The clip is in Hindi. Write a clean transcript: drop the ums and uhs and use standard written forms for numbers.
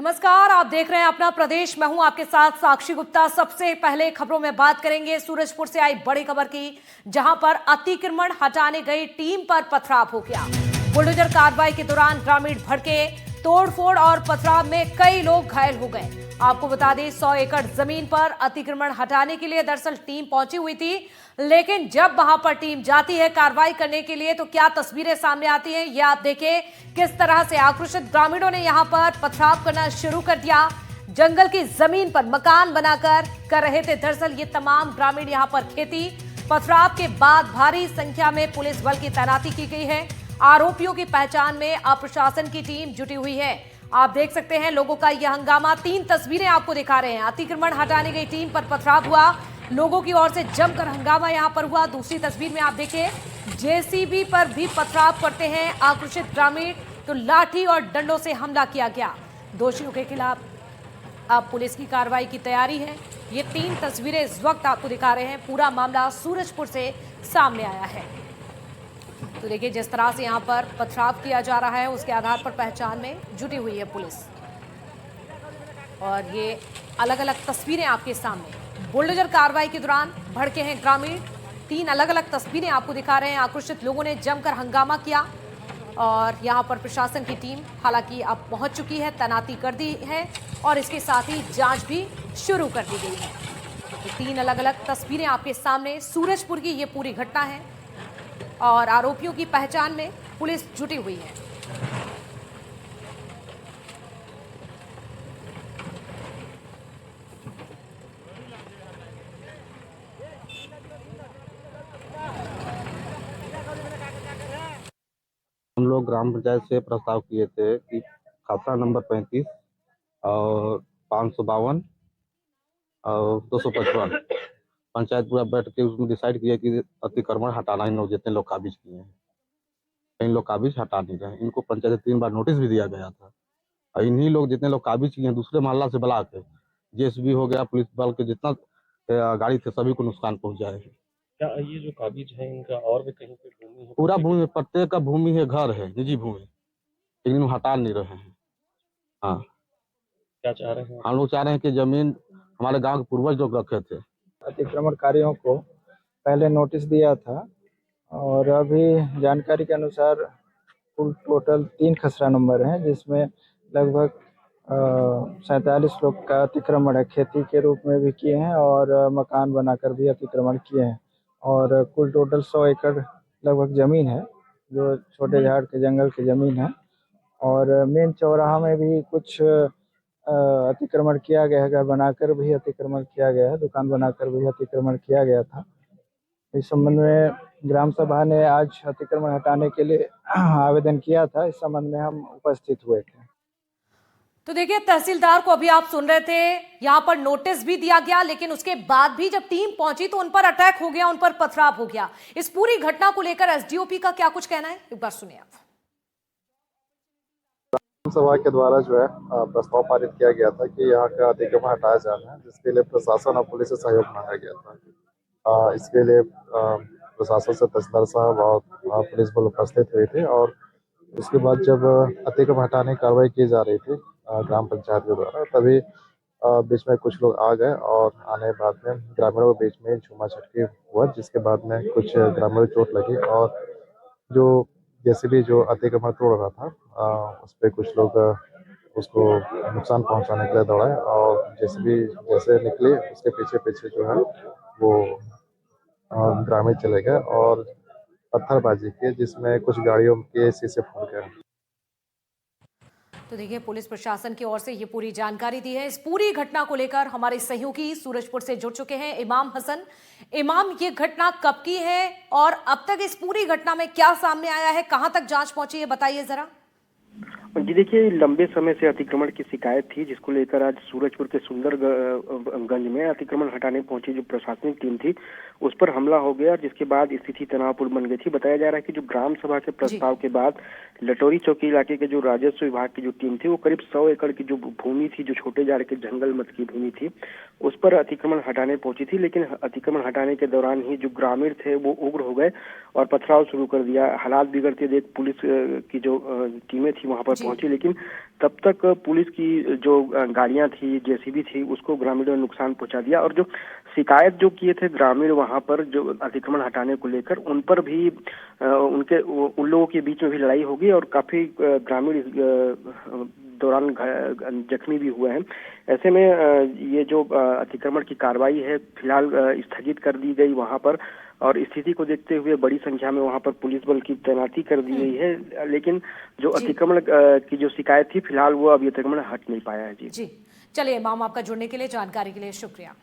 नमस्कार, आप देख रहे हैं अपना प्रदेश। मैं हूं आपके साथ साक्षी गुप्ता। सबसे पहले खबरों में बात करेंगे सूरजपुर से आई बड़ी खबर की, जहां पर अतिक्रमण हटाने गई टीम पर पथराव हो गया। बुलडोजर कार्रवाई के दौरान ग्रामीण भड़के, तोड़फोड़ और पथराव में कई लोग घायल हो गए। आपको बता दें, 100 एकड़ जमीन पर अतिक्रमण हटाने के लिए दरअसल टीम पहुंची हुई थी, लेकिन जब वहां पर टीम जाती है कार्रवाई करने के लिए तो क्या तस्वीरें सामने आती हैं, ये आप देखें। किस तरह से आक्रोशित ग्रामीणों ने यहां पर पथराव करना शुरू कर दिया। जंगल की जमीन पर मकान बनाकर कर रहे थे दरअसल ये तमाम ग्रामीण यहां पर खेती। पथराव के बाद भारी संख्या में पुलिस बल की तैनाती की गई है। आरोपियों की पहचान में अब प्रशासन की टीम जुटी हुई है। आप देख सकते हैं लोगों का यह हंगामा। 3 तस्वीरें आपको दिखा रहे हैं। अतिक्रमण हटाने गई टीम पर पथराव हुआ, लोगों की ओर से जमकर हंगामा यहां पर हुआ। दूसरी तस्वीर में आप देखिए, जेसीबी पर भी पथराव करते हैं आक्रोशित ग्रामीण, तो लाठी और डंडों से हमला किया गया। दोषियों के खिलाफ अब पुलिस की कार्रवाई की तैयारी है। ये 3 तस्वीरें इस वक्त आपको दिखा रहे हैं। पूरा मामला सूरजपुर से सामने आया है। तो देखिए, जिस तरह से यहाँ पर पथराव किया जा रहा है उसके आधार पर पहचान में जुटी हुई है पुलिस। और ये अलग अलग तस्वीरें आपके सामने। बुलडोजर कार्रवाई के दौरान भड़के हैं ग्रामीण। 3 अलग अलग तस्वीरें आपको दिखा रहे हैं। आक्रोशित लोगों ने जमकर हंगामा किया और यहाँ पर प्रशासन की टीम हालांकि अब पहुंच चुकी है, तैनाती कर दी है और इसके साथ ही जांच भी शुरू कर दी गई है। तो 3 अलग अलग तस्वीरें आपके सामने। सूरजपुर की ये पूरी घटना है और आरोपियों की पहचान में पुलिस जुटी हुई है। हम लोग ग्राम पंचायत से प्रस्ताव किए थे कि खाता नंबर 35 और 552 और 255 पंचायत पूरा बैठ के उसमें डिसाइड किया कि अतिक्रमण हटाना। इन लोग जितने लोग काबिज किए हैं, इन लोग काबिज हटा नहीं रहे। इनको पंचायत से 3 बार नोटिस भी दिया गया था और इन्हीं लोग जितने लोग काबिज किए हैं दूसरे मोहल्ला से बुला के, जेसीबी हो गया, पुलिस बल के जितना गाड़ी थे सभी को नुकसान पहुंचा है। क्या ये जो काबिज है इनका और भी कहीं पे भूमि है? पूरा भूमि, प्रत्येक का भूमि है, घर है, निजी भूमि, लेकिन वो हटा नहीं रहे हैं। हाँ, क्या चाह रहे हैं? हम लोग चाह रहे हैं कि जमीन हमारे गांव के पूर्वज लोग रखे थे। अतिक्रमणकारियों को पहले नोटिस दिया था और अभी जानकारी के अनुसार कुल टोटल 3 खसरा नंबर हैं, जिसमें लगभग 47 लोग का अतिक्रमण है। खेती के रूप में भी किए हैं और मकान बनाकर भी अतिक्रमण किए हैं और कुल टोटल 100 एकड़ लगभग ज़मीन है, जो छोटे झाड़ के जंगल की ज़मीन है। और मेन चौराहा में भी कुछ अतिक्रमण किया गया है, घर बनाकर भी अतिक्रमण किया गया है, दुकान बनाकर भी अतिक्रमण किया गया था। इस संबंध में ग्राम सभा ने आज अतिक्रमण हटाने के लिए आवेदन किया था। इस संबंध में हम उपस्थित हुए थे। तो देखिए, तहसीलदार को अभी आप सुन रहे थे, यहां पर नोटिस भी दिया गया, लेकिन उसके बाद भी जब टीम पहुंची तो उन पर अटैक हो गया, उन पर पथराव हो गया। इस पूरी घटना को लेकर एसडीओपी का क्या कुछ कहना है, एक बार सुनिए आप। सभा के द्वारा जो है प्रस्ताव पारित किया गया था कि यहाँ का अतिक्रमण हटाया जाना है, जिसके लिए प्रशासन और पुलिस से सहयोग मांगा गया था। इसके लिए प्रशासन से तहसीलदार साहब और पुलिस बल उपस्थित हुए थे और उसके बाद जब अतिक्रमण हटाने की कार्रवाई की जा रही थी ग्राम पंचायत के द्वारा, तभी बीच में कुछ लोग आ गए और आने के बाद में ग्रामीणों के बीच में झूमा झटकी हुआ, जिसके बाद में कुछ ग्रामीणों को चोट लगी और जो जेसीबी जो अतिक्रमण तोड़ रहा था उस पर कुछ लोग उसको नुकसान पहुंचाने के लिए दौड़े और जेसीबी जैसे निकली उसके पीछे पीछे जो है वो ग्रामीण चले गए और पत्थरबाजी की, जिसमें कुछ गाड़ियों के शीशे फूट गए। तो देखिए, पुलिस प्रशासन की ओर से ये पूरी जानकारी दी है। इस पूरी घटना को लेकर हमारे सहयोगी सूरजपुर से जुड़ चुके हैं इमाम हसन। इमाम, ये घटना कब की है और अब तक इस पूरी घटना में क्या सामने आया है, कहां तक जांच पहुंची है, बताइए जरा। जी देखिए, लंबे समय से अतिक्रमण की शिकायत थी, जिसको लेकर आज सूरजपुर के सुंदरगंज में अतिक्रमण हटाने पहुंची जो प्रशासनिक टीम थी उस पर हमला हो गया, जिसके बाद स्थिति तनावपूर्ण बन गई थी। बताया जा रहा है कि जो ग्राम सभा के प्रस्ताव के बाद लटोरी चौकी इलाके के जो राजस्व विभाग की जो टीम थी वो करीब 100 एकड़ की जो भूमि थी, जो छोटे झाड़ के जंगल मत की भूमि थी, उस पर अतिक्रमण हटाने पहुंची थी। लेकिन अतिक्रमण हटाने के दौरान ही जो ग्रामीण थे वो उग्र हो गए और पथराव शुरू कर दिया। हालात बिगड़ते देख पुलिस की जो टीमें थी वहां पर जी। पहुंची, लेकिन तब तक पुलिस की जो गाड़ियां थी, जेसीबी थी, उसको ग्रामीणों ने नुकसान पहुंचा दिया। और जो शिकायत जो किए थे ग्रामीण वहां पर जो अतिक्रमण हटाने को लेकर, उन पर भी उन लोगों के बीच में भी लड़ाई हो गई और काफी ग्रामीण इस दौरान जख्मी भी हुए हैं। ऐसे में ये जो अतिक्रमण की कार्रवाई है फिलहाल स्थगित कर दी गई वहां पर, और स्थिति को देखते हुए बड़ी संख्या में वहां पर पुलिस बल की तैनाती कर दी गई है। लेकिन जो जी। अतिक्रमण की जो शिकायत थी फिलहाल वो अभी अतिक्रमण हट नहीं पाया है। जी जी, चलिए इमाम, आपका जुड़ने के लिए, जानकारी के लिए शुक्रिया।